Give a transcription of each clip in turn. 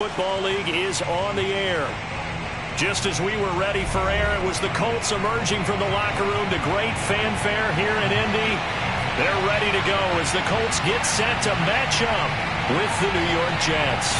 Football League is on the air. Just as we were ready for air, it was the Colts emerging from the locker room. The great fanfare here in Indy. They're ready to go as the Colts get set to match up with the New York Jets.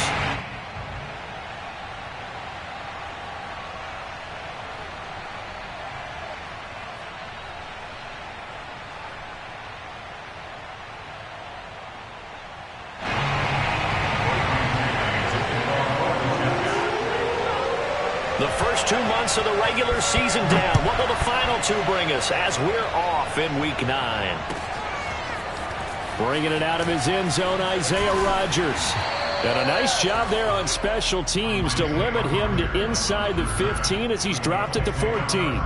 The first 2 months of the regular season down. What will the final two bring us as we're off in Week 9? Bringing it out of his end zone, Isaiah Rodgers. And a nice job there on special teams to limit him to inside the 15 as he's dropped at the 14.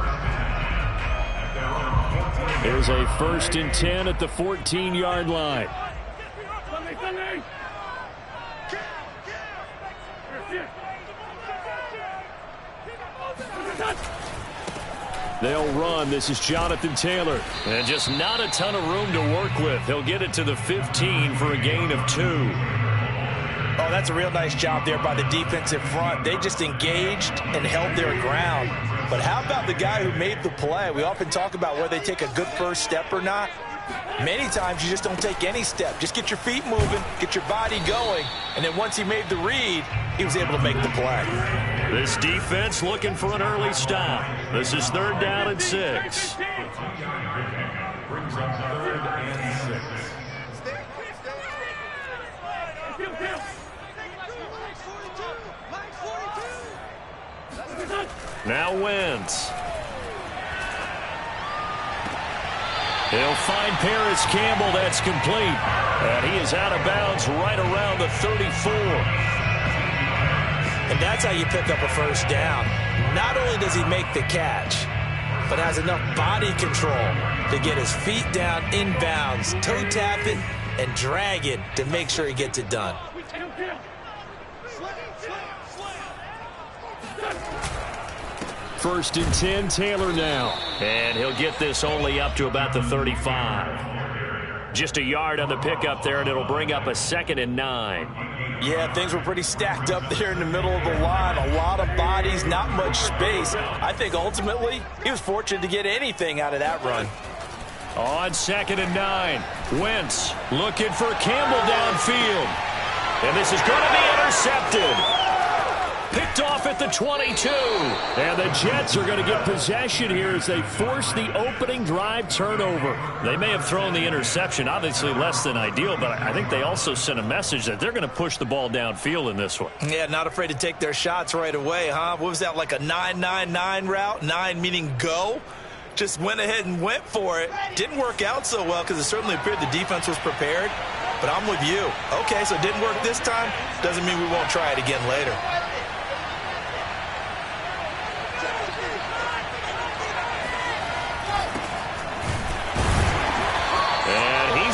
Here's a 1st and 10 at the 14-yard line. They'll run. This is Jonathan Taylor. And just not a ton of room to work with. He'll get it to the 15 for a gain of 2. Oh, that's a real nice job there by the defensive front. They just engaged and held their ground. But how about the guy who made the play? We often talk about whether they take a good first step or not. Many times you just don't take any step. Just get your feet moving, get your body going, and then once he made the read, he was able to make the play. This defense looking for an early stop. This is 3rd down and 6. Brings up 3rd and 6. Now Wentz. He'll find Paris Campbell. That's complete. And he is out of bounds right around the 34. And that's how you pick up a first down. Not only does he make the catch, but has enough body control to get his feet down inbounds, toe tapping and dragging to make sure he gets it done. 1st and 10, Taylor now. And he'll get this only up to about the 35. Just a yard on the pickup there, and it'll bring up a 2nd and 9. Yeah, things were pretty stacked up there in the middle of the line. A lot of bodies, not much space. I think ultimately he was fortunate to get anything out of that run. On 2nd and 9, Wentz looking for Campbell downfield. And this is going to be intercepted. Picked off at the 22. And the Jets are going to get possession here as they force the opening drive turnover. They may have thrown the interception, obviously less than ideal, but I think they also sent a message that they're going to push the ball downfield in this one. Yeah, not afraid to take their shots right away, huh? What was that, like a 9-9-9 route? 9 meaning go? Just went ahead and went for it. Didn't work out so well because it certainly appeared the defense was prepared. But I'm with you. Okay, so it didn't work this time. Doesn't mean we won't try it again later.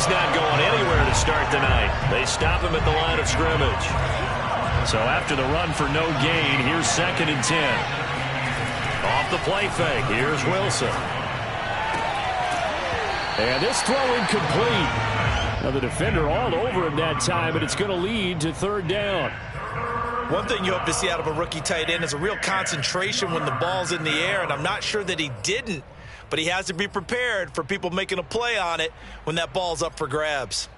Not going anywhere to start the night. They stop him at the line of scrimmage. So after the run for no gain, here's 2nd and 10. Off the play fake, here's Wilson. And this throw incomplete. Now the defender all over him that time, but it's going to lead to 3rd down. One thing you hope to see out of a rookie tight end is a real concentration when the ball's in the air, and I'm not sure that he didn't. But he has to be prepared for people making a play on it when that ball's up for grabs.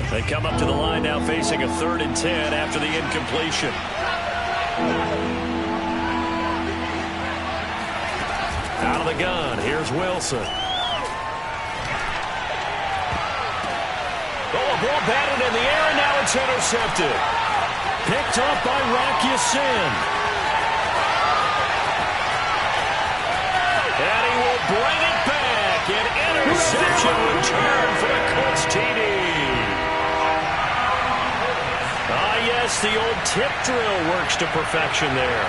They come up to the line now facing a 3rd and 10 after the incompletion. Out of the gun, here's Wilson. Ball batted in the air, and now it's intercepted. Picked up by Rocky Sin. And he will bring it back. An interception return for the Colts TD. Ah, yes, Yes, the old tip drill works to perfection there.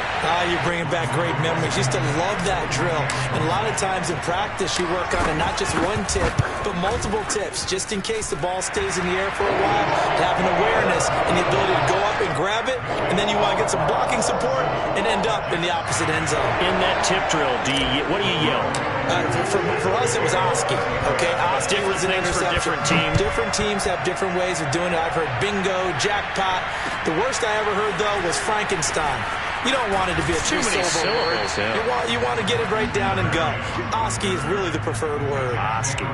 You're bringing back great memories. Used to love that drill. And a lot of times in practice, you work on it, not just one tip, but multiple tips, just in case the ball stays in the air for a while, to have an awareness and the ability to go up and grab it, and then you want to get some blocking support and end up in the opposite end zone. In that tip drill, what do you yell? For us, it was Oski. Okay, Oski was an interception. Different teams. Different teams have different ways of doing it. I've heard bingo, jackpot. The worst I ever heard, though, was Frankenstein. You don't want it to be a too many syllables. Yeah. You want to get it right down and go. Oski is really the preferred word. Oski.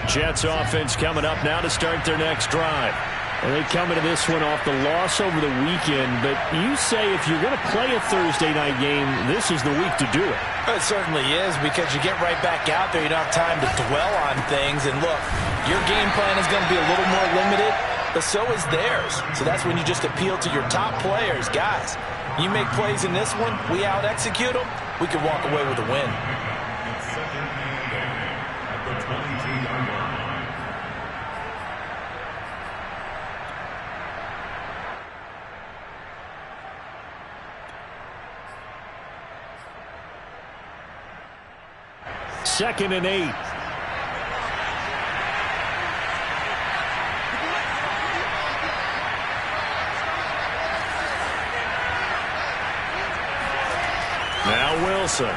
Jets offense coming up now to start their next drive. And they come into this one off the loss over the weekend, but you say if you're going to play a Thursday night game, this is the week to do it. It certainly is, because you get right back out there. You don't have time to dwell on things. And look, your game plan is going to be a little more limited, but so is theirs. So that's when you just appeal to your top players. Guys, you make plays in this one, we out-execute them, we can walk away with a win. Second and 10 at the 22-yard line. Second and 8. Now Wilson.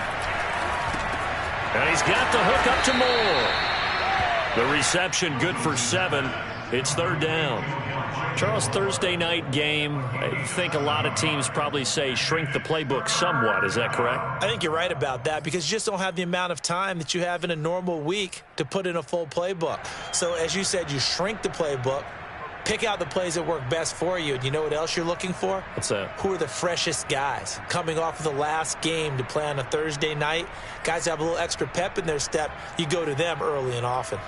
And he's got the hook up to Moore. The reception good for 7. It's third down. Charles, Thursday night game, I think a lot of teams probably say shrink the playbook somewhat. Is that correct? I think you're right about that, because you just don't have the amount of time that you have in a normal week to put in a full playbook. So as you said, you shrink the playbook, pick out the plays that work best for you. And you know what else you're looking for? What's that? Who are the freshest guys coming off of the last game to play on a Thursday night? Guys have a little extra pep in their step. You go to them early and often.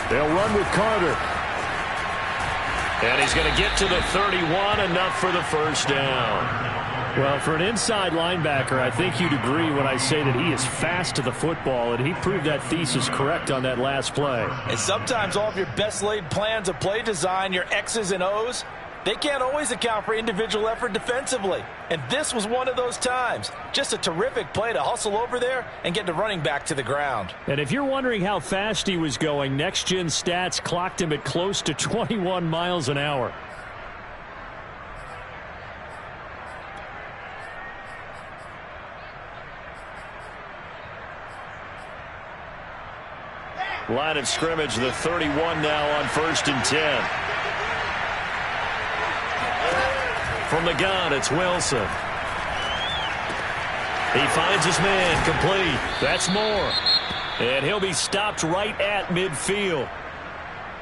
They'll run with Carter. And he's going to get to the 31, enough for the first down. Well, for an inside linebacker, I think you'd agree when I say that he is fast to the football, and he proved that thesis correct on that last play. And sometimes all of your best laid plans of play design, your X's and O's, they can't always account for individual effort defensively. And this was one of those times. Just a terrific play to hustle over there and get the running back to the ground. And if you're wondering how fast he was going, Next Gen Stats clocked him at close to 21 miles an hour. Line of scrimmage, the 31 now on 1st and 10. From the gun, it's Wilson. He finds his man, complete. That's Moore. And he'll be stopped right at midfield.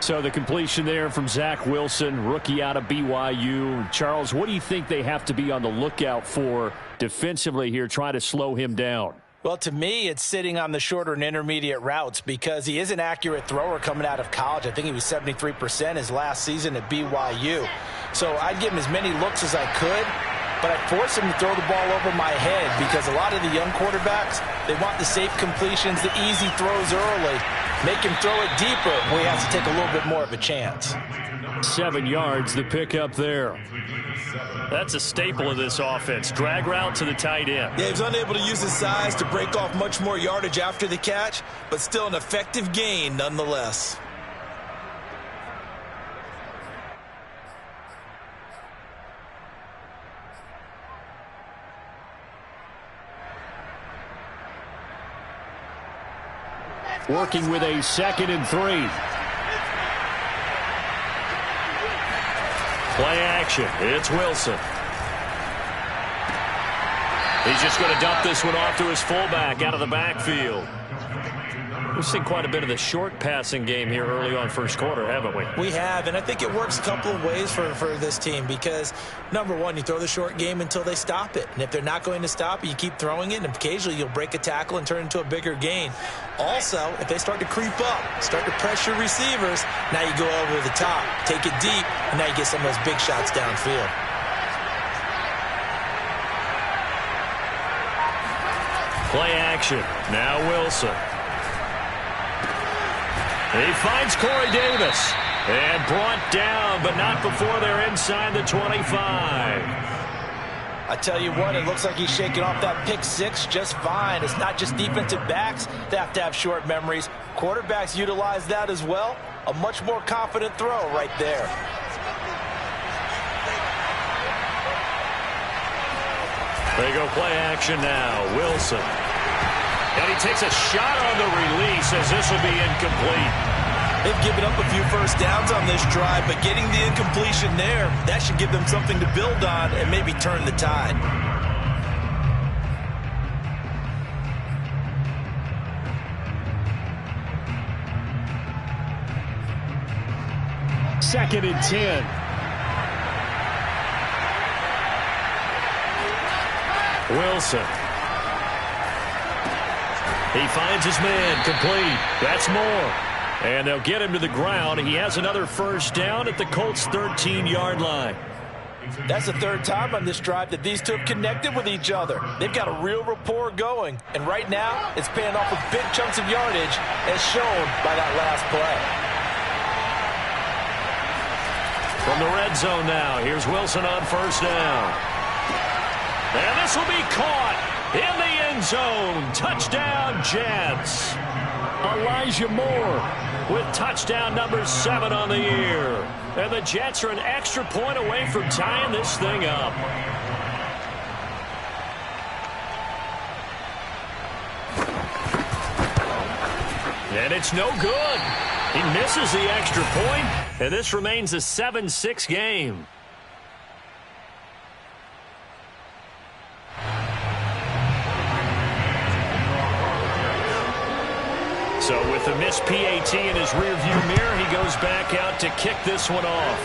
So the completion there from Zach Wilson, rookie out of BYU. Charles, what do you think they have to be on the lookout for defensively here, trying to slow him down? Well, to me, it's sitting on the shorter and intermediate routes, because he is an accurate thrower coming out of college. I think he was 73% his last season at BYU. So I'd give him as many looks as I could, but I'd force him to throw the ball over my head, because a lot of the young quarterbacks, they want the safe completions, the easy throws early. Make him throw it deeper where he has to take a little bit more of a chance. 7 yards, the pickup there. That's a staple of this offense. Drag route to the tight end. Yeah, he was unable to use his size to break off much more yardage after the catch, but still an effective gain nonetheless. Working with a 2nd and 3. Play action. It's Wilson. He's just going to dump this one off to his fullback out of the backfield. We've seen quite a bit of the short passing game here early on first quarter, haven't we? We have, and I think it works a couple of ways for this team because, number one, you throw the short game until they stop it. And if they're not going to stop it, you keep throwing it, and occasionally you'll break a tackle and turn it into a bigger gain. Also, if they start to creep up, start to pressure receivers, now you go over the top, take it deep, and now you get some of those big shots downfield. Play action. Now Wilson. He finds Corey Davis. And brought down, but not before they're inside the 25. I tell you what, it looks like he's shaking off that pick six just fine. It's not just defensive backs that have to have short memories. Quarterbacks utilize that as well. A much more confident throw right there. They go play action now. Wilson. And he takes a shot on the release as this will be incomplete. They've given up a few first downs on this drive, but getting the incompletion there, that should give them something to build on and maybe turn the tide. Second and 10. Wilson. He finds his man, complete. That's more. And they'll get him to the ground. He has another first down at the Colts' 13-yard line. That's the third time on this drive that these two have connected with each other. They've got a real rapport going. And right now, it's paying off with big chunks of yardage, as shown by that last play. From the red zone now, here's Wilson on first down. And this will be caught in the end zone. Touchdown, Jets. Elijah Moore with touchdown number 7 on the year. And the Jets are an extra point away from tying this thing up. And it's no good. He misses the extra point, and this remains a 7-6 game. So with the missed PAT in his rearview mirror, he goes back out to kick this one off.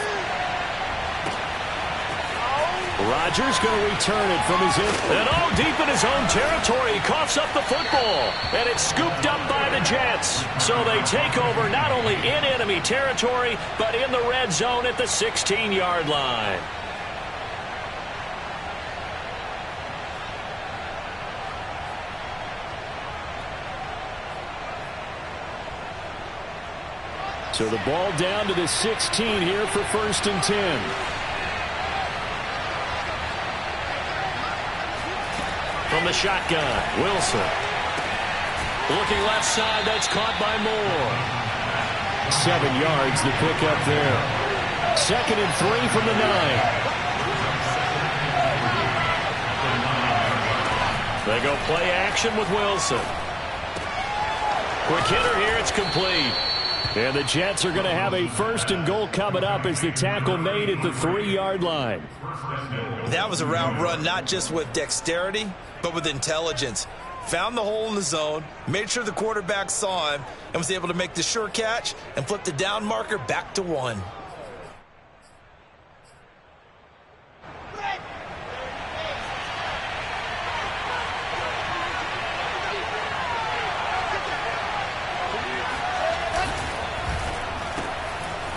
Rodgers going to return it from his and deep in his own territory. He coughs up the football, and it's scooped up by the Jets. So they take over not only in enemy territory, but in the red zone at the 16-yard line. So the ball down to the 16 here for first and 10. From the shotgun, Wilson. Looking left side, that's caught by Moore. 7 yards, the pick up there. Second and 3 from the 9. They go play action with Wilson. Quick hitter here, it's complete. And the Jets are going to have a first and goal coming up as the tackle made at the 3-yard line. That was a route run not just with dexterity, but with intelligence. Found the hole in the zone, made sure the quarterback saw him, and was able to make the sure catch and flip the down marker back to 1.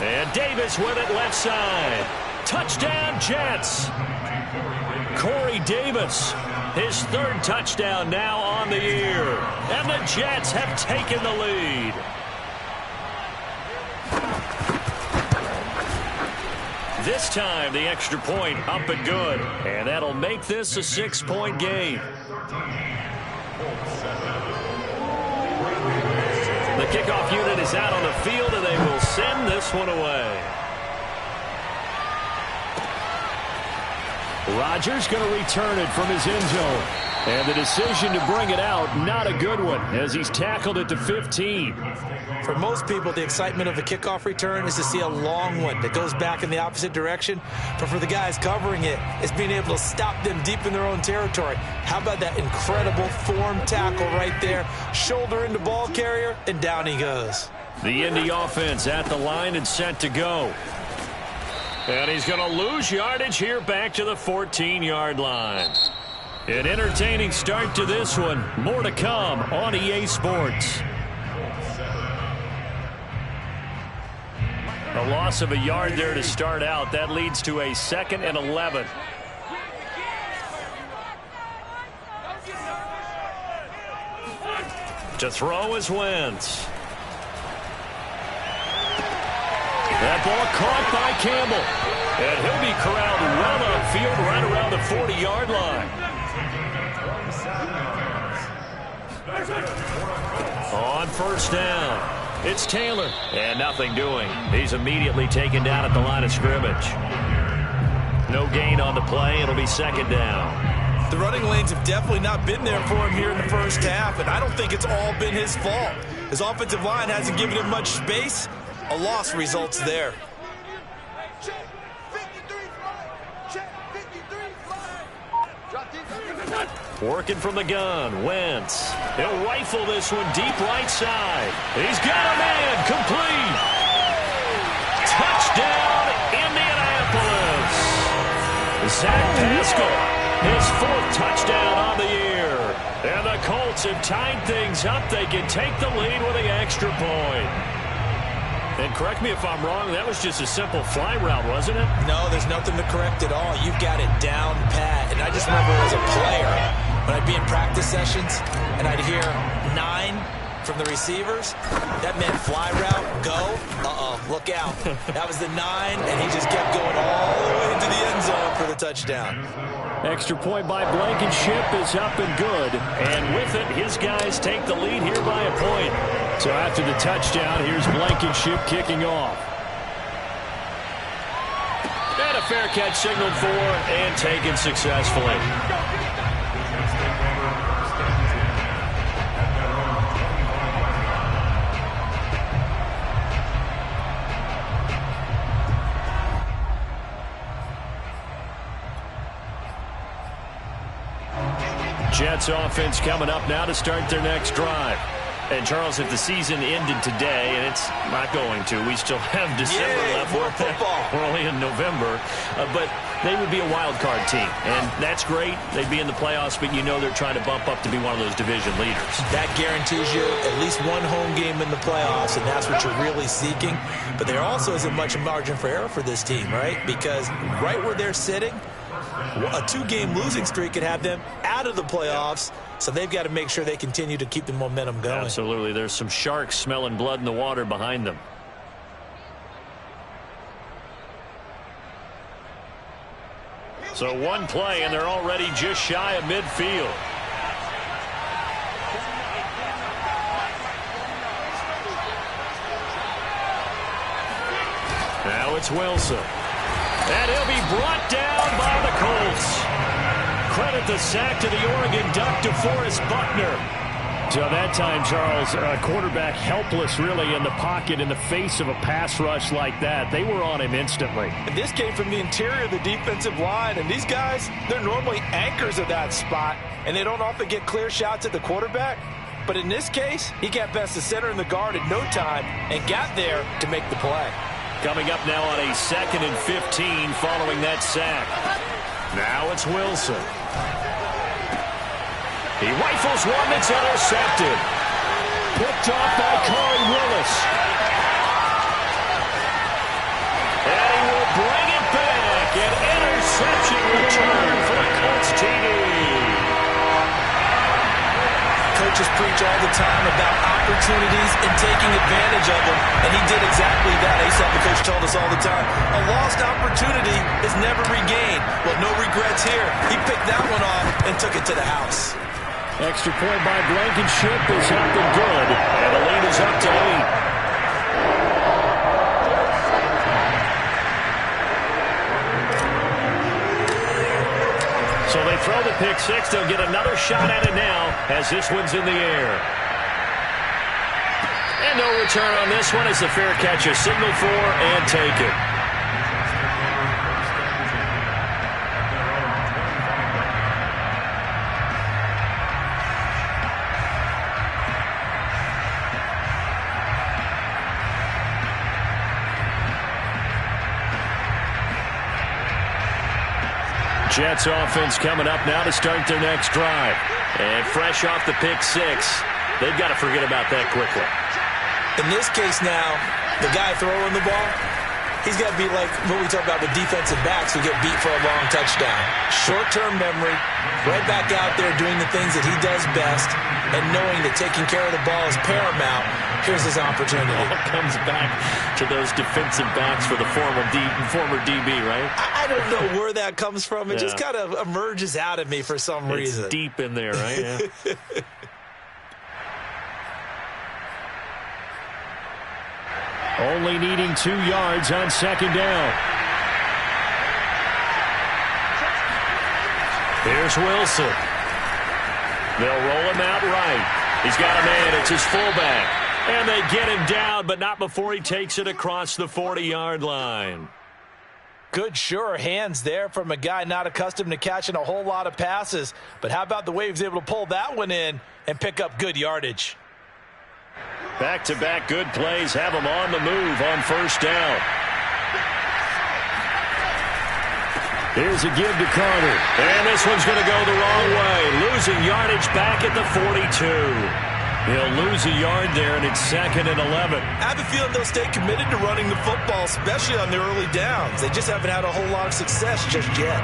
And Davis with it left side. Touchdown, Jets. Corey Davis, his 3rd touchdown now on the year. And the Jets have taken the lead. This time, the extra point up and good. And that'll make this a 6-point game. The kickoff unit is out on the field, and they will send this one away. Rodgers going to return it from his end zone. And the decision to bring it out, not a good one, as he's tackled it to 15. For most people, the excitement of a kickoff return is to see a long one that goes back in the opposite direction. But for the guys covering it, it's being able to stop them deep in their own territory. How about that incredible form tackle right there? Shoulder into ball carrier, and down he goes. The Indy offense at the line and set to go. And he's going to lose yardage here back to the 14-yard line. An entertaining start to this one. More to come on EA Sports. A loss of a yard there to start out. That leads to a 2nd and 11. To throw is Wentz. That ball caught by Campbell. And he'll be corralled well upfield right around the 40-yard line. On first down, it's Taylor. And nothing doing. He's immediately taken down at the line of scrimmage. No gain on the play. It'll be 2nd down. The running lanes have definitely not been there for him here in the first half, and I don't think it's all been his fault. His offensive line hasn't given him much space. A loss results there. Working from the gun, Wentz. He'll rifle this one deep right side. He's got a man, complete. Touchdown, Indianapolis. Zach Pascal, his 4th touchdown on the year. And the Colts have tied things up. They can take the lead with an extra point. And correct me if I'm wrong, that was just a simple fly route, wasn't it? No, there's nothing to correct at all. You've got it down pat. And I just remember as a player, when I'd be in practice sessions and I'd hear 9 from the receivers, that meant fly route, go, look out. That was the 9, and he just kept going all the way into the end zone for the touchdown. Extra point by Blankenship is up and good. And with it, his guys take the lead here by a point. So after the touchdown, here's Blankenship kicking off. And a fair catch signaled for and taken successfully. Jets offense coming up now to start their next drive. And, Charles, if the season ended today, and it's not going to, we still have December left. More football. We're only in November. But they would be a wild card team. And that's great. They'd be in the playoffs, but you know they're trying to bump up to be one of those division leaders. That guarantees you at least one home game in the playoffs, and that's what you're really seeking. But there also isn't much margin for error for this team, right? Because right where they're sitting, a 2-game losing streak could have them out of the playoffs, so they've got to make sure they continue to keep the momentum going. Absolutely. There's some sharks smelling blood in the water behind them. So one play, and they're already just shy of midfield. Now it's Wilson. And he'll be brought down by the Colts. Credit the sack to the Oregon Duck, DeForest Buckner. So that time, Charles, quarterback helpless really in the pocket in the face of a pass rush like that. They were on him instantly. And this came from the interior of the defensive line. And these guys, they're normally anchors of that spot. And they don't often get clear shots at the quarterback. But in this case, he got past the center and the guard in no time and got there to make the play. Coming up now on a 2nd and 15 following that sack. Now it's Wilson. He rifles one that's intercepted. Picked off by Corey Willis. And he will bring it back. An interception return for the Colts TD. Coaches preach all the time about opportunities and taking advantage of them, and he did exactly that. Aesop, the coach, told us all the time, a lost opportunity is never regained. Well, no regrets here. He picked that one off and took it to the house. Extra point by Blankenship is up and good, and the lead is up to 8. So they throw the pick six. They'll get another shot at it now as this one's in the air. And no return on this one as the fair catch is signaled for and taken. Jets offense coming up now to start their next drive. And fresh off the pick six, they've got to forget about that quickly. In this case now, the guy throwing the ball, he's got to be like what we talk about with defensive backs who get beat for a long touchdown. Short-term memory, right back out there doing the things that he does best, and knowing that taking care of the ball is paramount. Here's his opportunity. All comes back to those defensive backs for the former DB, right? I don't know where that comes from. It just kind of emerges out of me for some reason. It's deep in there, right? Yeah. Only needing 2 yards on second down. Here's Wilson. They'll roll him out right. He's got a man. It's his fullback. And they get him down, but not before he takes it across the 40-yard line. Good, sure hands there from a guy not accustomed to catching a whole lot of passes. But how about the way he was able to pull that one in and pick up good yardage? Back-to-back good plays have him on the move on first down. Here's a give to Carter. And this one's going to go the wrong way. Losing yardage back at the 42. He'll lose a yard there, and it's 2nd and 11. I have a feeling they'll stay committed to running the football, especially on their early downs. They just haven't had a whole lot of success just yet.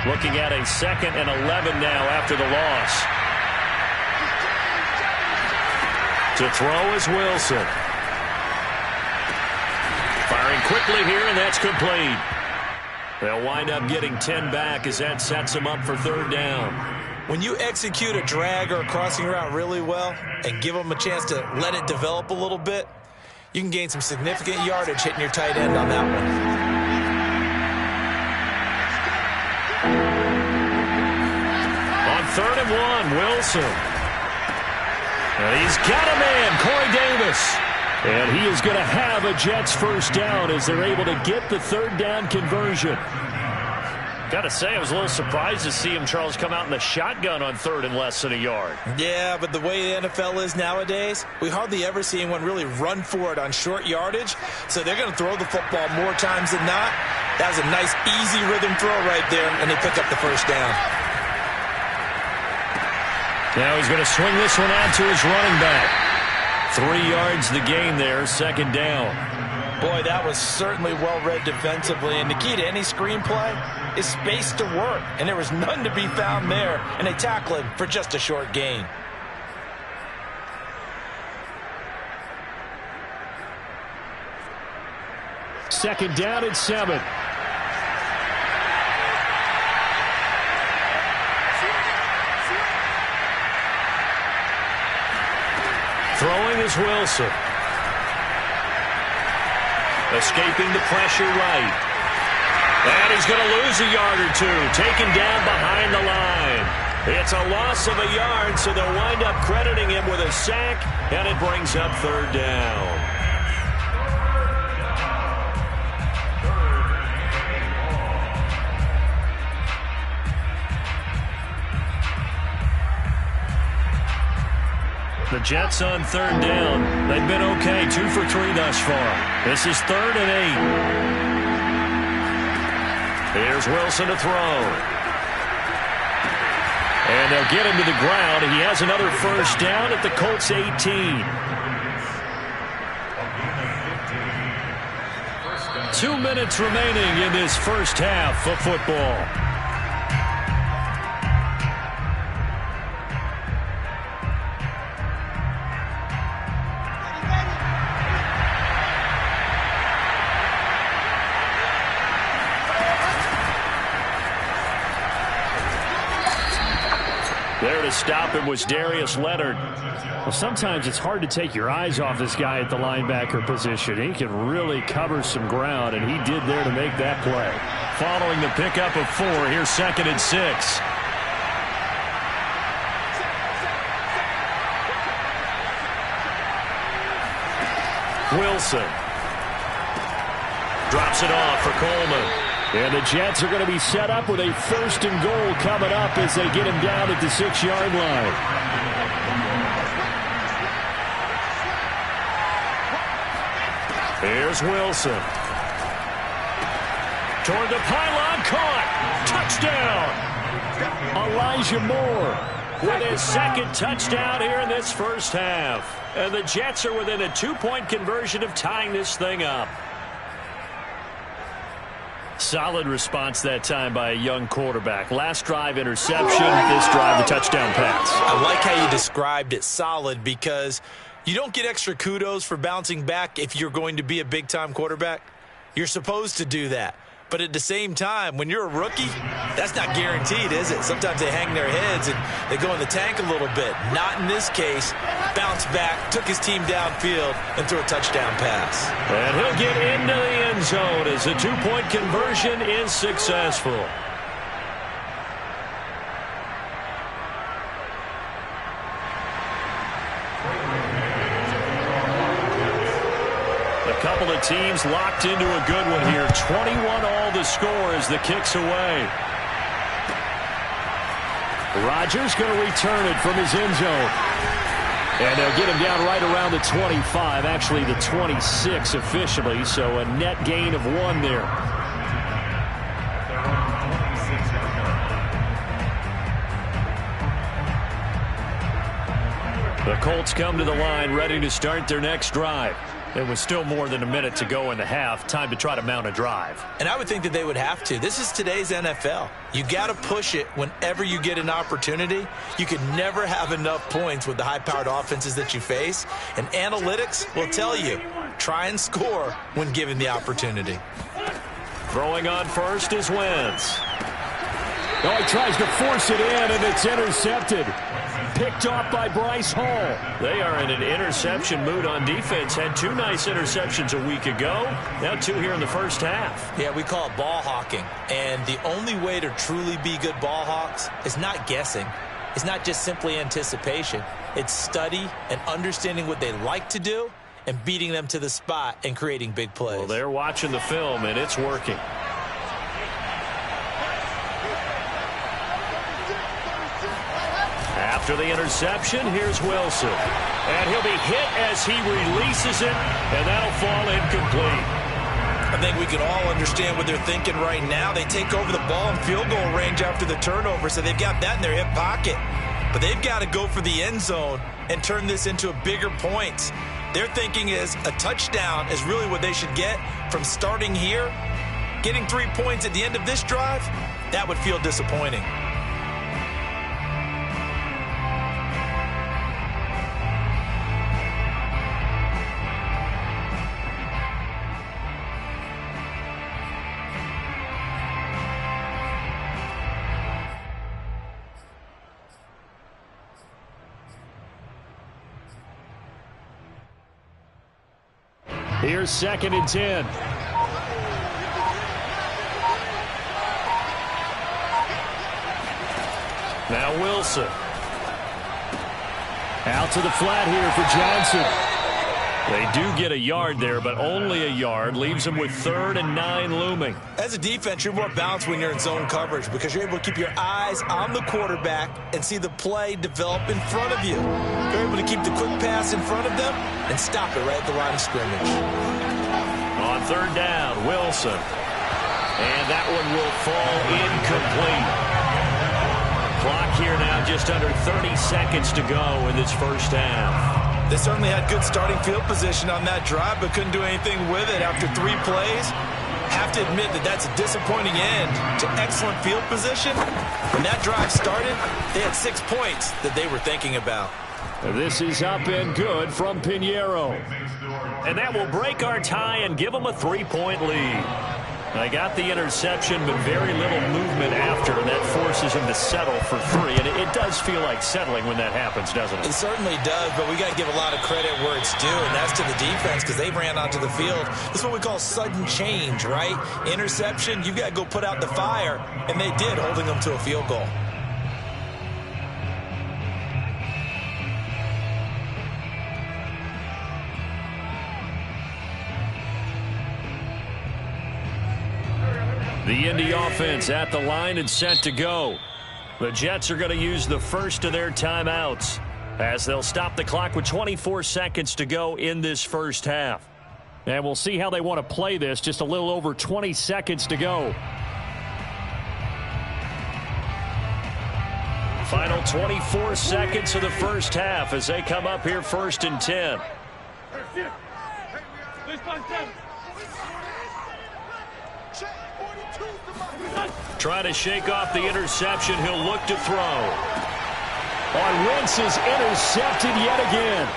Looking at a 2nd and 11 now after the loss. To throw is Wilson. Firing quickly here, and that's complete. They'll wind up getting 10 back as that sets them up for third down. When you execute a drag or a crossing route really well and give them a chance to let it develop a little bit, you can gain some significant yardage hitting your tight end on that one. On 3rd and 1, Wilson. And he's got a man, Corey Davis. And he is going to have a Jets first down as they're able to get the third down conversion. Got to say, I was a little surprised to see him, Charles, come out in the shotgun on 3rd and less than a yard. Yeah, but the way the NFL is nowadays, we hardly ever see anyone really run for it on short yardage. So they're going to throw the football more times than not. That was a nice, easy rhythm throw right there, and they pick up the first down. Now he's going to swing this one out to his running back. 3 yards the gain there, 2nd down. Boy, that was certainly well-read defensively. And the key to any screenplay is space to work. And there was none to be found there. And they tackle him for just a short gain. Second down at 7. Throwing is Wilson. Escaping the pressure right. And he's going to lose a yard or two. Taken down behind the line. It's a loss of a yard, so they'll wind up crediting him with a sack, and it brings up third down. The Jets on third down. They've been okay, 2 for 3 thus far. This is 3rd and 8. Here's Wilson to throw. And they'll get him to the ground. He has another first down at the Colts 18. 2 minutes remaining in this first half of football. There to stop him was Darius Leonard. Well, sometimes it's hard to take your eyes off this guy at the linebacker position. He can really cover some ground, and he did there to make that play. Following the pickup of 4, here's 2nd and 6. Wilson drops it off for Coleman. And the Jets are going to be set up with a 1st and goal coming up as they get him down at the 6-yard line. Here's Wilson. Toward the pylon, caught. Touchdown. Elijah Moore with his 2nd touchdown here in this first half. And the Jets are within a 2-point conversion of tying this thing up. Solid response that time by a young quarterback. Last drive, interception. This drive, the touchdown pass. I like how you described it, solid, because you don't get extra kudos for bouncing back if you're going to be a big-time quarterback. You're supposed to do that. But at the same time, when you're a rookie, that's not guaranteed, is it? Sometimes they hang their heads and they go in the tank a little bit. Not in this case. Bounced back, took his team downfield, and threw a touchdown pass. And he'll get into the end zone as the 2-point conversion is successful. A couple of teams locked into a good one here. 21-all the score as the kick's away. Rodgers going to return it from his end zone. And they'll get him down right around the 25, actually the 26 officially, so a net gain of 1 there. The Colts come to the line ready to start their next drive. There was still more than a minute to go in the half. Time to try to mount a drive. And I would think that they would have to. This is today's NFL. You got to push it whenever you get an opportunity. You can never have enough points with the high-powered offenses that you face. And analytics will tell you, try and score when given the opportunity. Throwing on first is Wentz. Oh, he tries to force it in, and it's intercepted. Picked off by Bryce Hall. They are in an interception mood on defense. Had 2 nice interceptions a week ago. Now 2 here in the first half. Yeah, we call it ball hawking. And the only way to truly be good ball hawks is not guessing. It's not just simply anticipation. It's study and understanding what they like to do and beating them to the spot and creating big plays. Well, they're watching the film, and it's working. After the interception, here's Wilson. And he'll be hit as he releases it, and that'll fall incomplete. I think we can all understand what they're thinking right now. They take over the ball in field goal range after the turnover, so they've got that in their hip pocket. But they've got to go for the end zone and turn this into a bigger point. Their thinking is a touchdown is really what they should get from starting here. Getting 3 points at the end of this drive, that would feel disappointing. Here's 2nd and 10. Now Wilson. Out to the flat here for Johnson. They do get a yard there, but only a yard. Leaves them with 3rd and 9 looming. As a defense, you're more balanced when you're in zone coverage because you're able to keep your eyes on the quarterback and see the play develop in front of you. You're able to keep the quick pass in front of them and stop it right at the line of scrimmage. On 3rd down, Wilson. And that one will fall incomplete. Clock here now just under 30 seconds to go in this first half. They certainly had good starting field position on that drive, but couldn't do anything with it after 3 plays. Have to admit that that's a disappointing end to excellent field position. When that drive started, they had 6 points that they were thinking about. This is up and good from Pinheiro. And that will break our tie and give them a 3-point lead. They got the interception, but very little movement after, and that forces him to settle for 3. And it does feel like settling when that happens, doesn't it? It certainly does, but we got to give a lot of credit where it's due, and that's to the defense because they ran onto the field. This is what we call sudden change, right? Interception, you've got to go put out the fire, and they did, holding them to a field goal. The Indy offense at the line and set to go. The Jets are going to use the first of their timeouts as they'll stop the clock with 24 seconds to go in this first half. And we'll see how they want to play this. Just a little over 20 seconds to go. Final 24 seconds of the first half as they come up here 1st and 10. Trying to shake off the interception. He'll look to throw. On Wentz is intercepted yet again.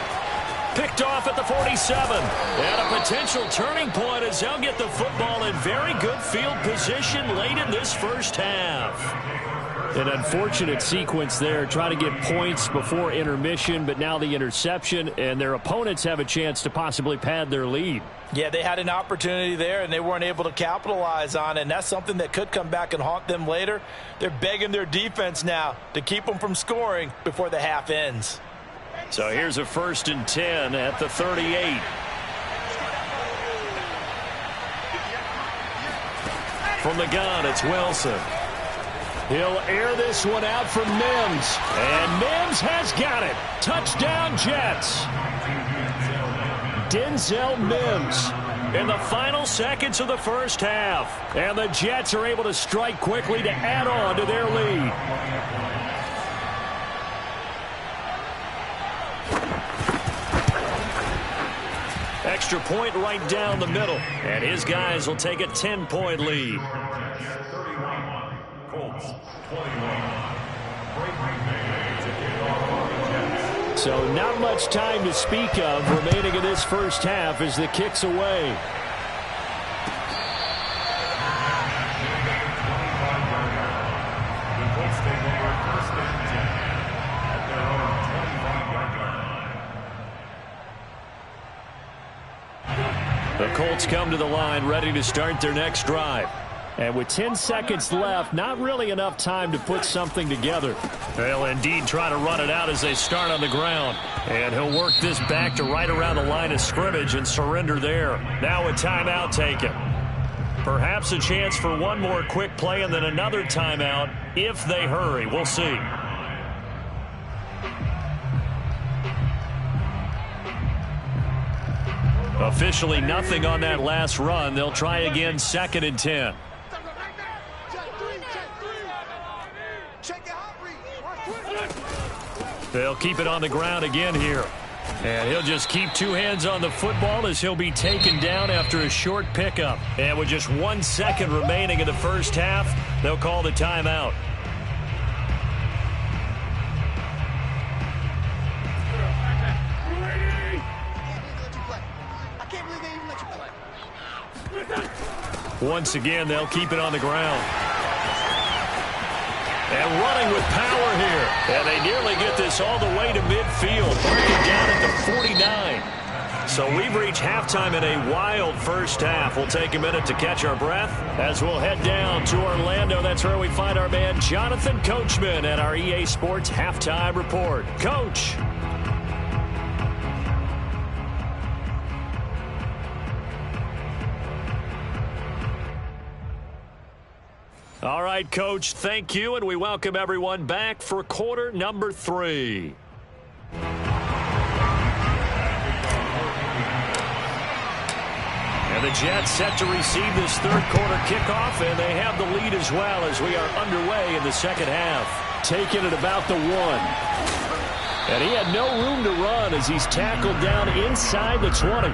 Picked off at the 47. And a potential turning point as they'll get the football in very good field position late in this first half. An unfortunate sequence there, trying to get points before intermission, but now the interception, and their opponents have a chance to possibly pad their lead. Yeah, they had an opportunity there, and they weren't able to capitalize on it, and that's something that could come back and haunt them later. They're begging their defense now to keep them from scoring before the half ends. So here's a 1st and 10 at the 38. From the gun, it's Wilson. He'll air this one out for Mims. And Mims has got it. Touchdown, Jets. Denzel Mims in the final seconds of the first half. And the Jets are able to strike quickly to add on to their lead. Extra point right down the middle. And his guys will take a 10-point lead. Colts 21. So not much time to speak of remaining in this first half as the kick's away. The Colts take over 1st and 10 at their own 25-yard line. The Colts come to the line ready to start their next drive. And with 10 seconds left, not really enough time to put something together. They'll indeed try to run it out as they start on the ground. And he'll work this back to right around the line of scrimmage and surrender there. Now a timeout taken. Perhaps a chance for one more quick play and then another timeout if they hurry. We'll see. Officially nothing on that last run. They'll try again 2nd and 10. They'll keep it on the ground again here. And he'll just keep 2 hands on the football as he'll be taken down after a short pickup. And with just 1 second remaining in the first half, they'll call the timeout. Once again, they'll keep it on the ground. And running with power here. And they nearly get this all the way to midfield. Marking down at the 49. So we've reached halftime in a wild first half. We'll take a minute to catch our breath as we'll head down to Orlando. That's where we find our man Jonathan Coachman at our EA Sports Halftime Report. Coach. All right, Coach, thank you, and we welcome everyone back for quarter number 3. And the Jets set to receive this third quarter kickoff, and they have the lead as well as we are underway in the second half. Taken at about the 1. And he had no room to run as he's tackled down inside the 20.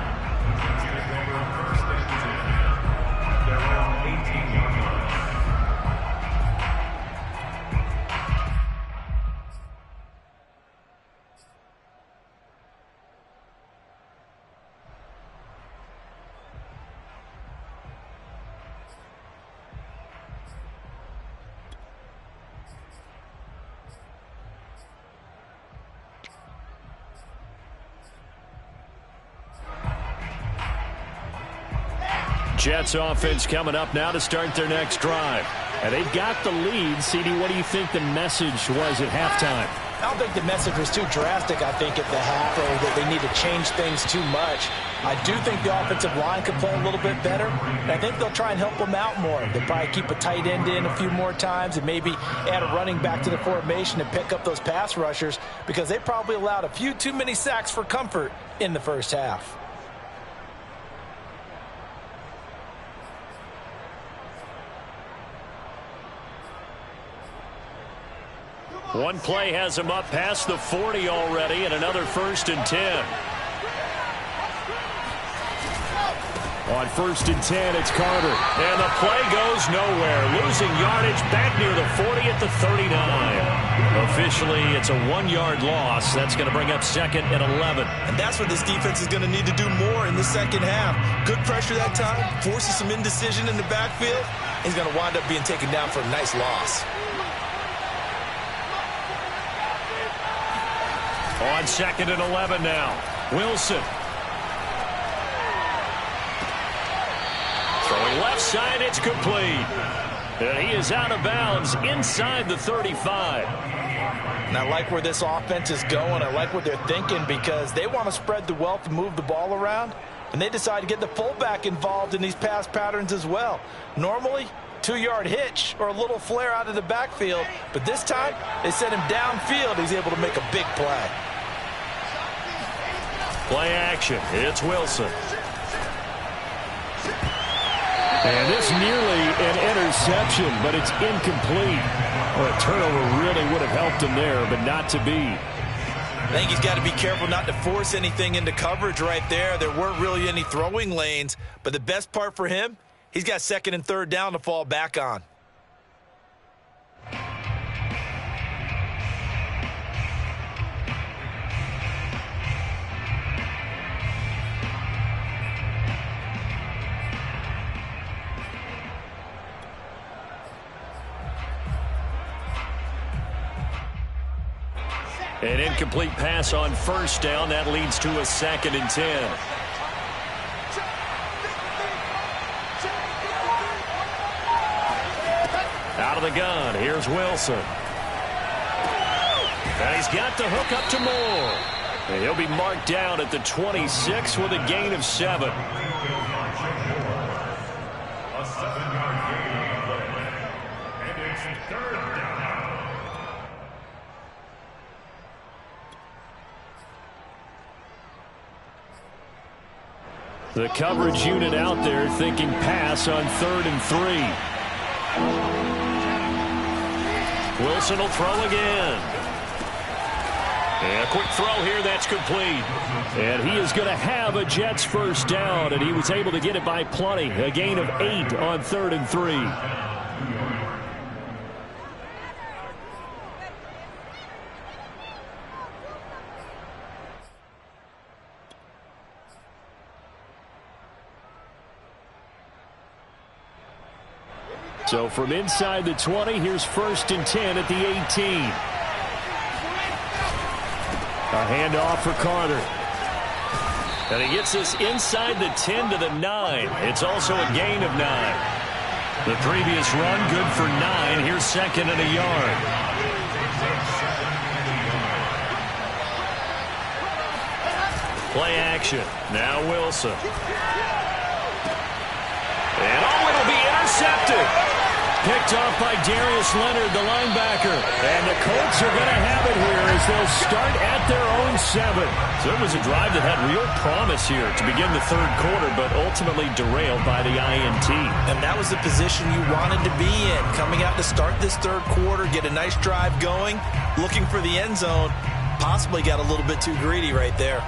Jets offense coming up now to start their next drive. And they've got the lead. CD, what do you think the message was at halftime? I don't think the message was too drastic, I think, at the half, or that they need to change things too much. I do think the offensive line could play a little bit better, and I think they'll try and help them out more. They'll probably keep a tight end in a few more times and maybe add a running back to the formation and pick up those pass rushers, because they probably allowed a few too many sacks for comfort in the first half. One play has him up past the 40 already, and another 1st and 10. On 1st and 10, it's Carter. And the play goes nowhere. Losing yardage back near the 40 at the 39. Officially, it's a 1-yard loss. That's going to bring up 2nd and 11. And that's what this defense is going to need to do more in the second half. Good pressure that time, forces some indecision in the backfield. He's going to wind up being taken down for a nice loss. On 2nd and 11 now. Wilson. Throwing left side, it's complete. And he is out of bounds inside the 35. And I like where this offense is going. I like what they're thinking, because they want to spread the wealth and move the ball around. And they decide to get the fullback involved in these pass patterns as well. Normally, 2-yard hitch or a little flare out of the backfield. But this time, they sent him downfield. He's able to make a big play. Play action. It's Wilson. And this nearly an interception, but it's incomplete. Well, a turnover really would have helped him there, but not to be. I think he's got to be careful not to force anything into coverage right there. There weren't really any throwing lanes, but the best part for him, he's got 2nd and 3rd down to fall back on. An incomplete pass on 1st down. That leads to a 2nd and 10. Out of the gun. Here's Wilson. And he's got the hook up to Moore. And he'll be marked down at the 26 with a gain of 7. A 7-yard gain on the play. And it's 3rd down. The coverage unit out there thinking pass on 3rd and 3. Wilson will throw again. And a quick throw here, that's complete. And he is going to have a Jets 1st down, and he was able to get it by plenty. A gain of 8 on 3rd and 3. So from inside the 20, here's 1st and 10 at the 18. A handoff for Carter. And he gets this inside the 10 to the 9. It's also a gain of 9. The previous run good for 9. Here's 2nd and a yard. Play action. Now Wilson. And it'll be intercepted. Picked off by Darius Leonard, the linebacker. And the Colts are going to have it here as they'll start at their own 7. So it was a drive that had real promise here to begin the 3rd quarter, but ultimately derailed by the INT. And that was the position you wanted to be in. Coming out to start this 3rd quarter, get a nice drive going, looking for the end zone. Possibly got a little bit too greedy right there.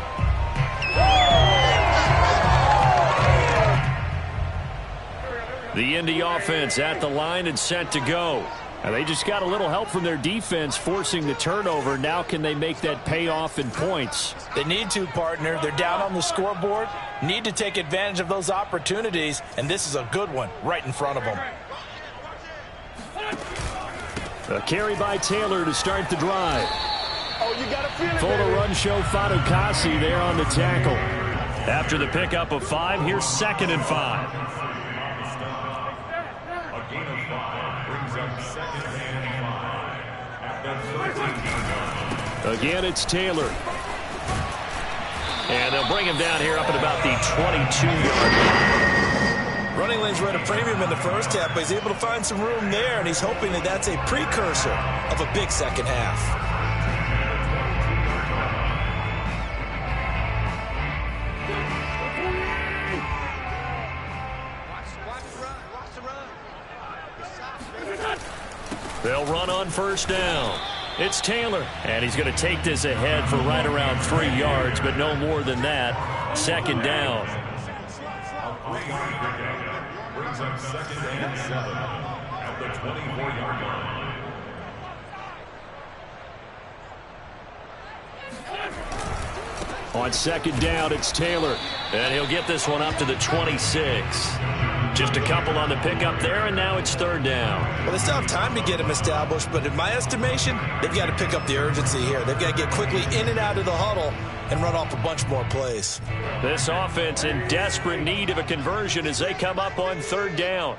The Indy offense at the line and set to go. And they just got a little help from their defense forcing the turnover. Now can they make that pay off in points? They need to, partner. They're down on the scoreboard. Need to take advantage of those opportunities. And this is a good one right in front of them. A carry by Taylor to start the drive. Oh, you got to feel it. Full to run show Fatukasi there on the tackle. After the pickup of 5, here's 2nd and 5. Again, it's Taylor. And they'll bring him down here up at about the 22-yard line. Running lanes were at a premium in the first half, but he's able to find some room there, and he's hoping that that's a precursor of a big second half. They'll run on first down. It's Taylor, and he's going to take this ahead for right around 3 yards, but no more than that. Second down. Brings up second and 7 at the 24-yard line. On second down, it's Taylor, and he'll get this one up to the 26. Just a couple on the pickup there, and now it's third down. Well, they still have time to get him established, but in my estimation, they've got to pick up the urgency here. They've got to get quickly in and out of the huddle and run off a bunch more plays. This offense in desperate need of a conversion as they come up on third down.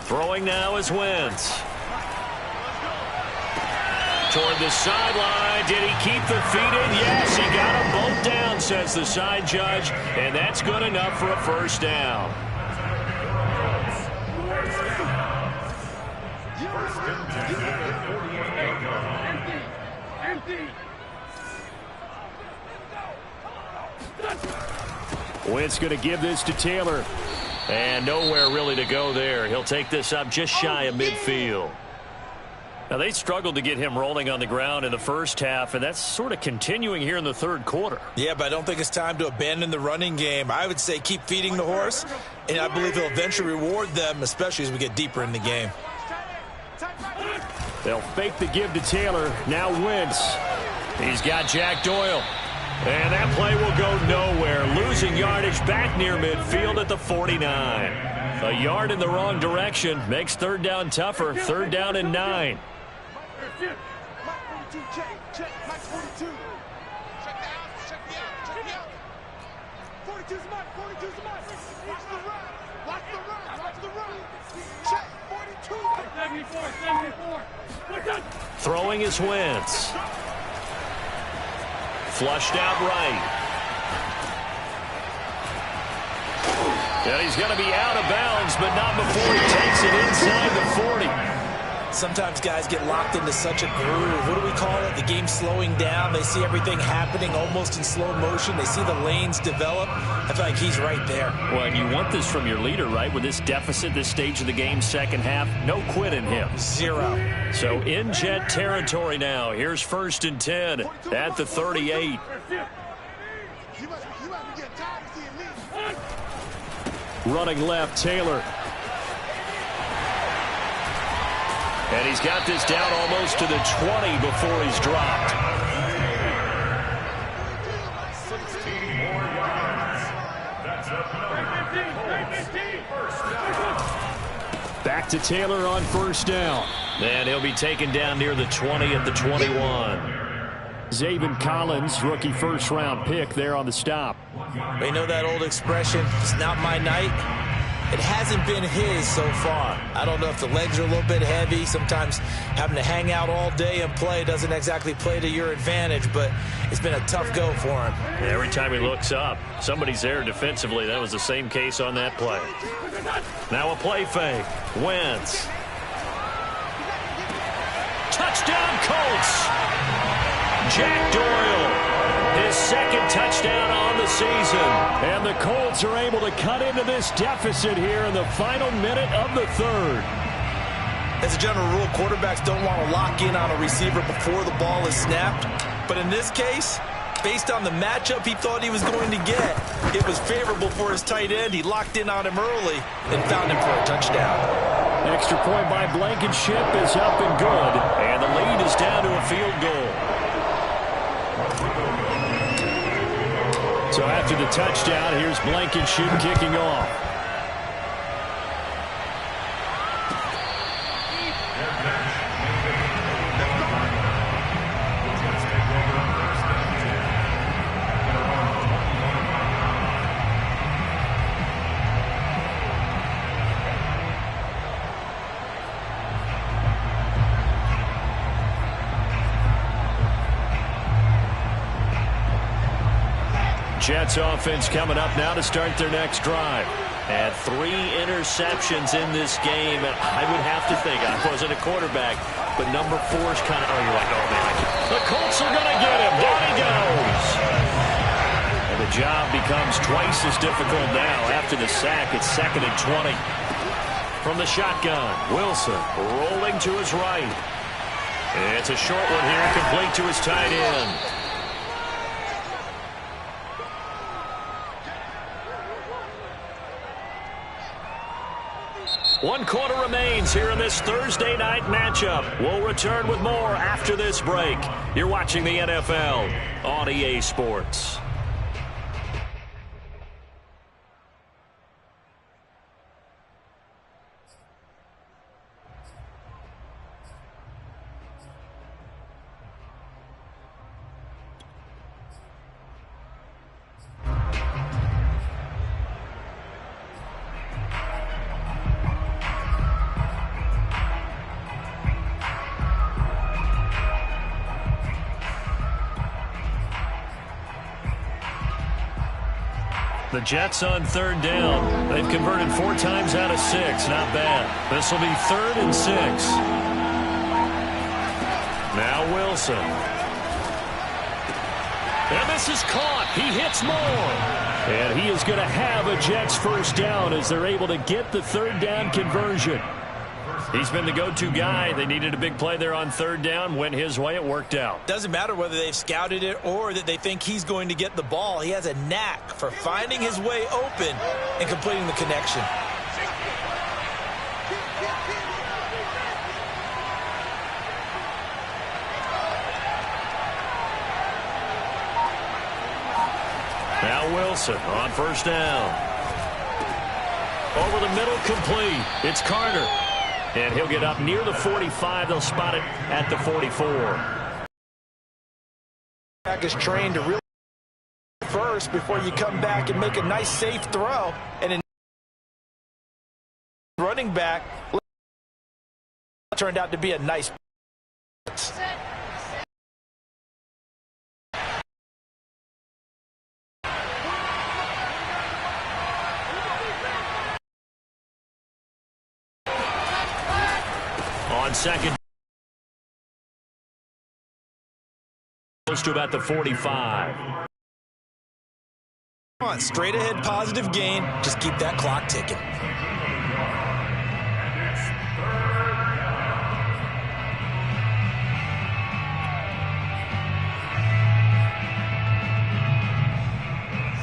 Throwing now is Wentz. Toward the sideline. Did he keep the feet in? Yes, he got them both down, says the side judge, and that's good enough for a first down. Wentz going to give this to Taylor, and nowhere really to go there. He'll take this up just shy of midfield. Now, they struggled to get him rolling on the ground in the first half, and that's sort of continuing here in the third quarter. Yeah, but I don't think it's time to abandon the running game. I would say keep feeding the horse, and I believe he'll eventually reward them, especially as we get deeper in the game. They'll fake the give to Taylor. Now Wentz. He's got Jack Doyle. And that play will go nowhere. Losing yardage back near midfield at the 49. A yard in the wrong direction makes third down tougher. Third down and 9. Throwing is Wentz. Flushed out right. And he's going to be out of bounds, but not before he takes it inside the 40. Sometimes guys get locked into such a groove. What do we call it? The game slowing down. They see everything happening almost in slow motion. They see the lanes develop. I feel like he's right there. Well, and you want this from your leader, right? With this deficit, this stage of the game, second half, no quit in him. 0. So in jet territory now. Here's first and 10 at the 38. Running left, Taylor. And he's got this down almost to the 20 before he's dropped. 16 more yards. That's Back to Taylor on first down. And he'll be taken down near the 20 at the 21. Zaven Collins, rookie first-round pick there on the stop. We know that old expression, it's not my night. It hasn't been his so far. I don't know if the legs are a little bit heavy. Sometimes having to hang out all day and play doesn't exactly play to your advantage, but it's been a tough go for him. Every time he looks up, somebody's there defensively. That was the same case on that play. Now a play fake. Wentz. Touchdown, Colts. Jack Doyle, his second touchdown on the season. And the Colts are able to cut into this deficit here in the final minute of the third. As a general rule, quarterbacks don't want to lock in on a receiver before the ball is snapped. But in this case, based on the matchup he thought he was going to get, it was favorable for his tight end. He locked in on him early and found him for a touchdown. Extra point by Blankenship is up and good. And the lead is down to a field goal. So after the touchdown, here's Blankenship kicking off. Jets offense coming up now to start their next drive. Had 3 interceptions in this game. I would have to think, I wasn't a quarterback, but number 4 is kind of, you're like, oh, man. The Colts are going to get him. Down he goes. And the job becomes twice as difficult now after the sack. It's 2nd and 20. From the shotgun, Wilson rolling to his right. It's a short one here, complete to his tight end. 1 quarter remains here in this Thursday night matchup. We'll return with more after this break. You're watching the NFL on EA Sports. The Jets on 3rd down. They've converted 4 times out of 6. Not bad. This will be 3rd and 6. Now Wilson. And this is caught. He hits more. And he is going to have a Jets first down as they're able to get the 3rd down conversion. He's been the go-to guy. They needed a big play there on 3rd down. Went his way. It worked out. Doesn't matter whether they've scouted it or that they think he's going to get the ball. He has a knack for finding his way open and completing the connection. Now Wilson on 1st down. Over the middle, complete. It's Carter. And he'll get up near the 45. They'll spot it at the 44. Back is trained to really first before you come back and make a nice safe throw. And in running back turned out to be a nice. On 2nd, close to about the 45. Come on, straight ahead positive gain. Just keep that clock ticking.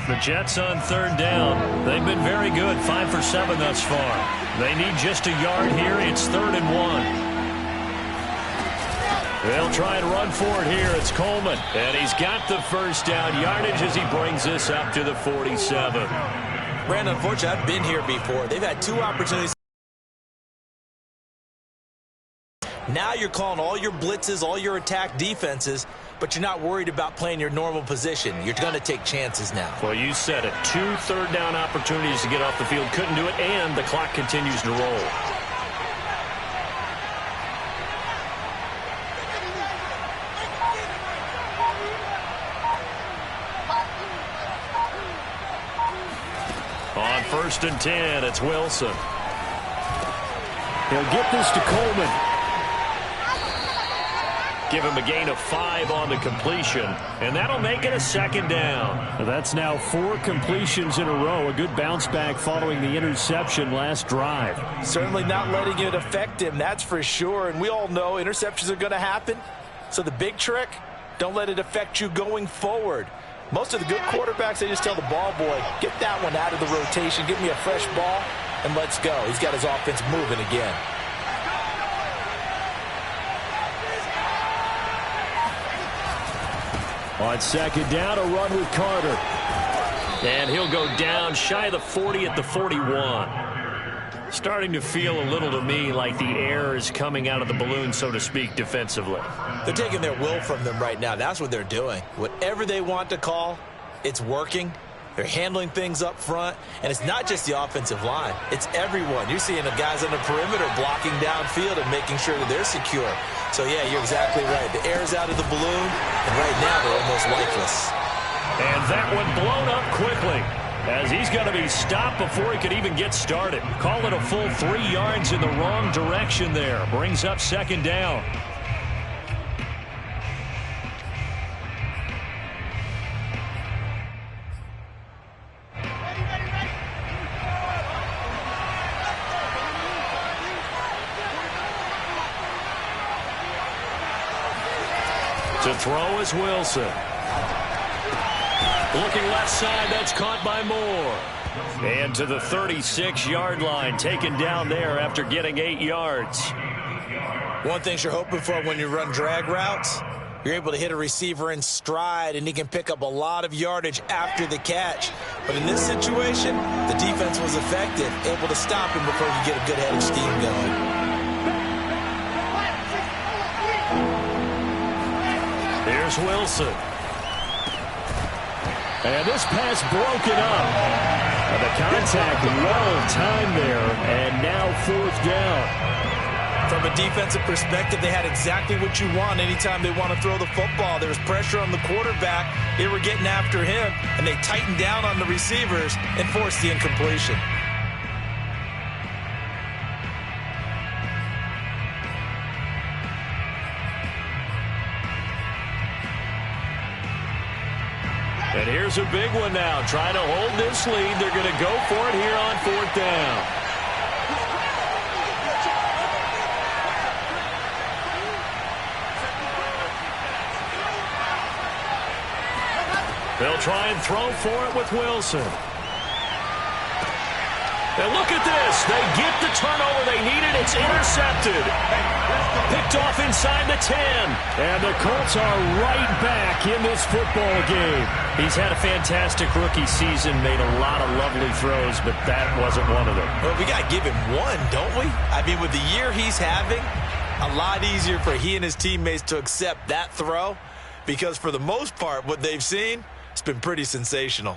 The Jets on 3rd down. They've been very good, 5 for 7 thus far. They need just a yard here. It's 3rd and 1. They'll try and run for it here. It's Coleman. And he's got the first down yardage as he brings this up to the 47. Brandon, unfortunately, I've been here before. They've had 2 opportunities. Now you're calling all your blitzes, all your attack defenses, but you're not worried about playing your normal position. You're going to take chances now. Well, you said it. 2 3rd down opportunities to get off the field. Couldn't do it, and the clock continues to roll. On 1st and 10, it's Wilson. He'll get this to Coleman. Give him a gain of 5 on the completion, and that'll make it a 2nd down. That's now 4 completions in a row. A good bounce back following the interception last drive. Certainly not letting it affect him, that's for sure. And we all know interceptions are going to happen. So the big trick, don't let it affect you going forward. Most of the good quarterbacks, they just tell the ball boy, get that one out of the rotation, give me a fresh ball, and let's go. He's got his offense moving again. On 2nd down, a run with Carter. And he'll go down shy of the 40 at the 41. Starting to feel a little to me like the air is coming out of the balloon, so to speak, defensively. They're taking their will from them right now. That's what they're doing. Whatever they want to call, it's working. They're handling things up front, and it's not just the offensive line. It's everyone. You're seeing the guys on the perimeter blocking downfield and making sure that they're secure. So, yeah, you're exactly right. The air's out of the balloon, and right now they're almost lifeless. And that one blown up quickly, as he's going to be stopped before he could even get started. Call it a full 3 yards in the wrong direction there. Brings up second down. To throw is Wilson. Looking left side, that's caught by Moore. And to the 36-yard line, taken down there after getting 8 yards. One thing you're hoping for when you run drag routes, you're able to hit a receiver in stride, and he can pick up a lot of yardage after the catch. But in this situation, the defense was effective, able to stop him before he could get a good head of steam going. Here's Wilson. And this pass broken up. The contact well timed there, and now 4th down. From a defensive perspective, they had exactly what you want anytime they want to throw the football. There was pressure on the quarterback. They were getting after him, and they tightened down on the receivers and forced the incompletion. And here's a big one now. Trying to hold this lead. They're going to go for it here on 4th down. They'll try and throw for it with Wilson. And look at this. They get the turnover they needed. It's intercepted. Picked off inside the 10. And the Colts are right back in this football game. He's had a fantastic rookie season, made a lot of lovely throws, but that wasn't one of them. Well, we got to give him one, don't we? I mean, with the year he's having, a lot easier for he and his teammates to accept that throw, because for the most part, what they've seen, it's been pretty sensational.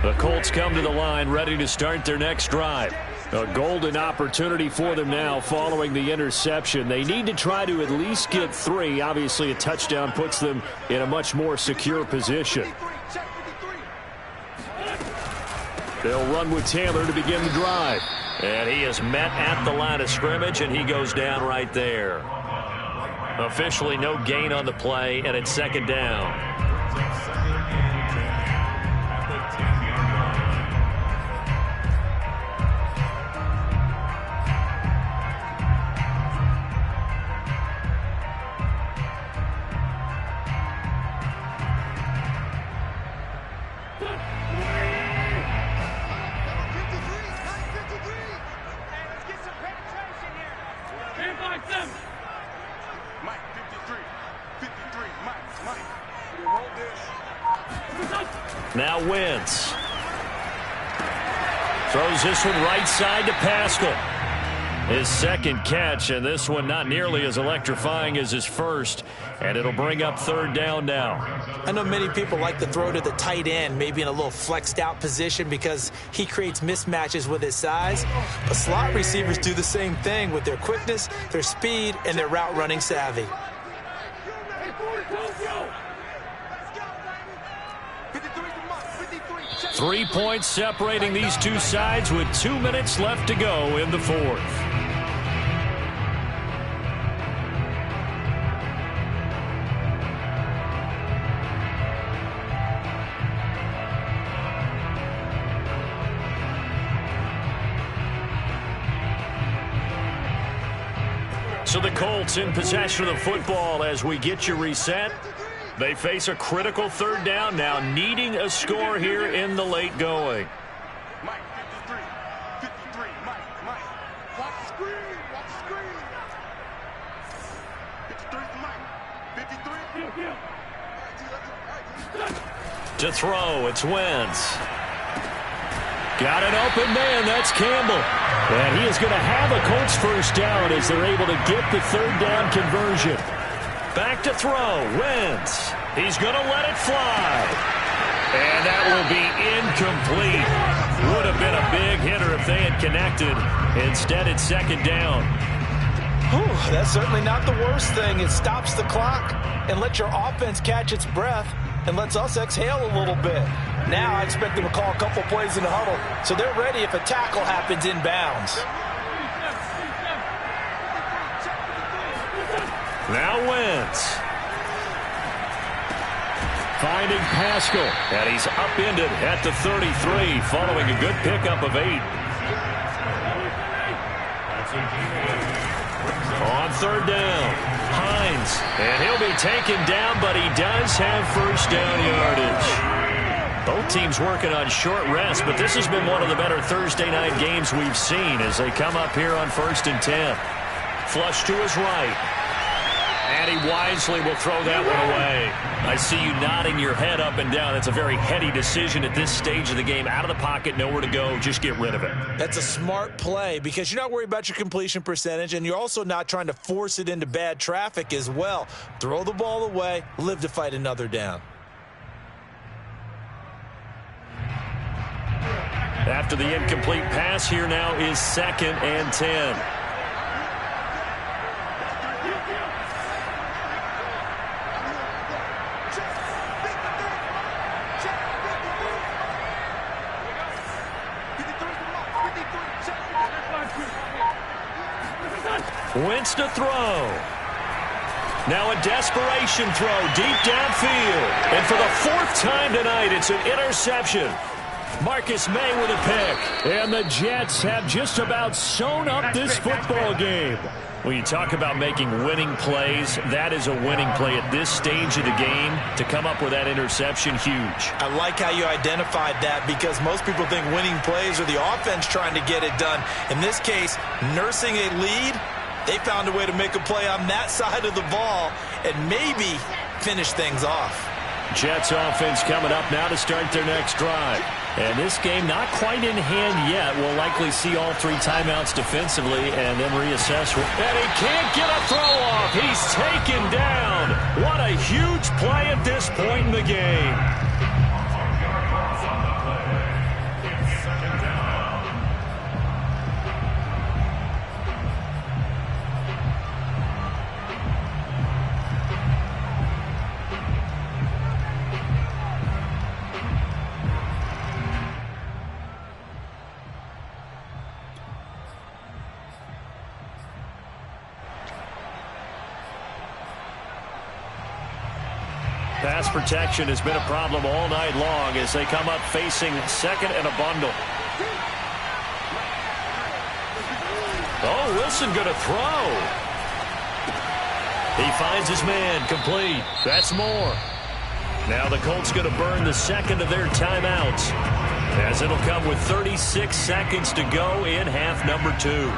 The Colts come to the line, ready to start their next drive. A golden opportunity for them now following the interception. They need to try to at least get 3. Obviously, a touchdown puts them in a much more secure position. They'll run with Taylor to begin the drive. And he is met at the line of scrimmage, and he goes down right there. Officially no gain on the play, and it's second down. Now Wentz. Throws this one right side to Pascal. His second catch, and this one not nearly as electrifying as his first. And it'll bring up 3rd down now. I know many people like to throw to the tight end, maybe in a little flexed out position because he creates mismatches with his size. But slot receivers do the same thing with their quickness, their speed, and their route running savvy. 3 points separating these two sides with 2 minutes left to go in the 4th. So the Colts in possession of the football as we get you reset. They face a critical 3rd down now, needing a score here in the late going. Mike, 53, Mike. Watch the screen, watch the screen. 53 for Mike, 53. To throw, it's Wentz. Got an open man, that's Campbell. And he is going to have a Colts first down as they're able to get the 3rd down conversion. Back to throw, Wentz. He's going to let it fly. And that will be incomplete. Would have been a big hitter if they had connected. Instead, it's 2nd down. Whew, that's certainly not the worst thing. It stops the clock and lets your offense catch its breath and lets us exhale a little bit. Now I expect them to call a couple plays in the huddle so they're ready if a tackle happens inbounds. Now Wentz. Finding Pascal, and he's upended at the 33 following a good pickup of 8. On third down, Hines, and he'll be taken down, but he does have first down yardage. Both teams working on short rest, but this has been one of the better Thursday night games we've seen as they come up here on 1st and 10. Flush to his right. And he wisely will throw that one away. I see you nodding your head up and down. That's a very heady decision at this stage of the game. Out of the pocket, nowhere to go. Just get rid of it. That's a smart play because you're not worried about your completion percentage, and you're also not trying to force it into bad traffic as well. Throw the ball away, live to fight another down. After the incomplete pass, here now is 2nd and 10. Wentz to throw. Now a desperation throw deep downfield. And for the 4th time tonight, it's an interception. Marcus May with a pick. And the Jets have just about sewn up this football game. When you talk about making winning plays, that is a winning play at this stage of the game. To come up with that interception, huge. I like how you identified that because most people think winning plays are the offense trying to get it done. In this case, nursing a lead, they found a way to make a play on that side of the ball and maybe finish things off. Jets offense coming up now to start their next drive. And this game not quite in hand yet. We'll likely see all 3 timeouts defensively and then reassess. And he can't get a throw off. He's taken down. What a huge play at this point in the game. Pass protection has been a problem all night long as they come up facing 2nd and a bundle. Oh, Wilson going to throw. He finds his man, complete. That's more. Now the Colts going to burn the 2nd of their timeouts as it'll come with 36 seconds to go in half number 2.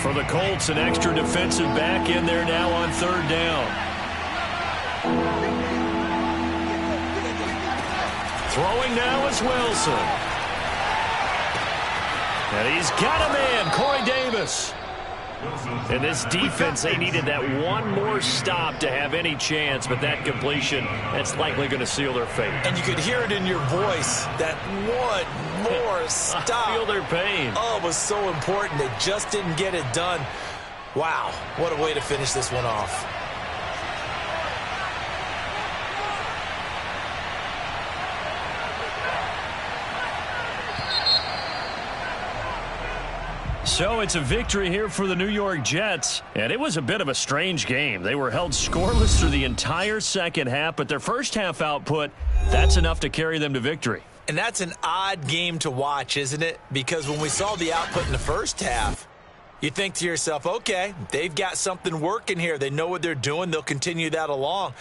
For the Colts, an extra defensive back in there now on 3rd down. Throwing now is Wilson. And he's got a man, Corey Davis. In this defense, they needed that one more stop to have any chance, but that completion, that's likely going to seal their fate. And you could hear it in your voice, that one more stop. I feel their pain. Oh, it was so important. They just didn't get it done. Wow, what a way to finish this one off. So it's a victory here for the New York Jets, and it was a bit of a strange game. They were held scoreless through the entire second half, but their first half output, that's enough to carry them to victory. And that's an odd game to watch, isn't it? Because when we saw the output in the first half, you think to yourself, okay, they've got something working here. They know what they're doing. They'll continue that along.